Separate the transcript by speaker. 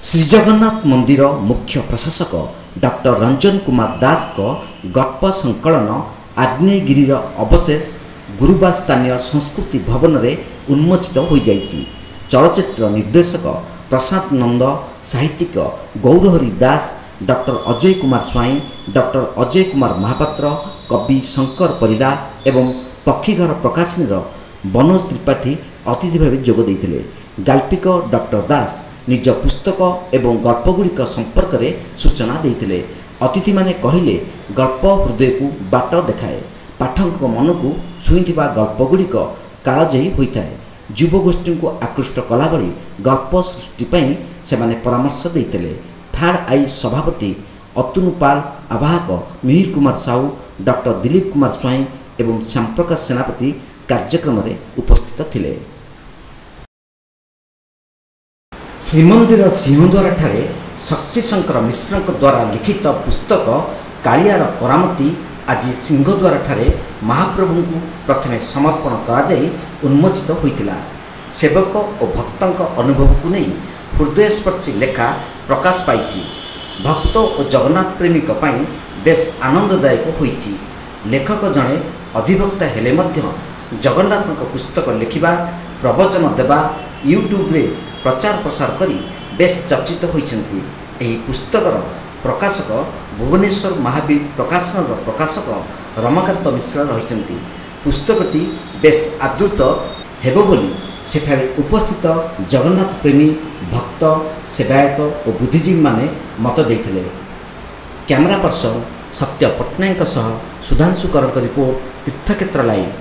Speaker 1: श्रीजगन्नाथ मंदिर मुख्य प्रशासक डॉक्टर रंजन कुमार दास को गप संकलन आग्नेयगिरीर अवशेष गुरुवार स्थानीय संस्कृति भवन में उन्मोचित हो जाइछि। चलचित्र निर्देशक प्रशांत नंद, साहित्यिक गौरहरि दास, डॉक्टर अजय कुमार स्वाई, डॉक्टर अजय कुमार महापात्र, कवि शंकर परिडा एवं पक्षीघर प्रकाशनीर बनोज त्रिपाठी अतिथि भाव जोग देइथिले। गाल्पिक डॉक्टर दास निज पुस्तक एवं गल्पगुड़िक संपर्क में सूचना देते। अतिथि माने कहिले गल्प हृदय को बाट देखाए, पाठक मन को छुईवा गल्पगुड़िक कालजयी होता है। युवगोष्ठी को आकृष्ट कला भली गल्प सृष्टि से माने परामर्श देते। थर्ड आई सभापति अतुनु पाल, आवाहक मिहिर कुमार साहू, डॉक्टर दिलीप कुमार स्वाई एवं श्यामप्रकाश सेनापति कार्यक्रम में उपस्थित थिले। श्रीमंदिर सिंहद्वार ठारे शक्तिशंकर मिश्र द्वारा लिखित पुस्तक कालियार करामती आज सिंहद्वार ठारे महाप्रभु को प्रथमे समर्पण कराई उन्मोचित होता। सेवक और भक्तों अनुभव को नहीं हृदयस्पर्शी लेखा प्रकाश पाई। भक्त और जगन्नाथ प्रेमी बेस आनंददायक होईची। लेखक जड़े अधिवक्ता हेले मध्य जगन्नाथ पुस्तक लिखा, प्रवचन देवा, यूट्यूब रे प्रचार प्रसार करी बेस चर्चित होइछन्ति। एही पुस्तकर प्रकाशक भुवनेश्वर महावीर प्रकाशन प्रकाशक रमाकांत मिश्र रहिछन्ति। पुस्तकटी बेस आदृत हेबो बोली सेठारे उपस्थित जगन्नाथ प्रेमी, भक्त, सेवायक और बुद्धिजीवी माने मत देइथिले। कैमरा पर्सन सत्य पट्टनायक सह सुधांशु करक रिपोर्ट, तीर्थक्षेत्र लाइव।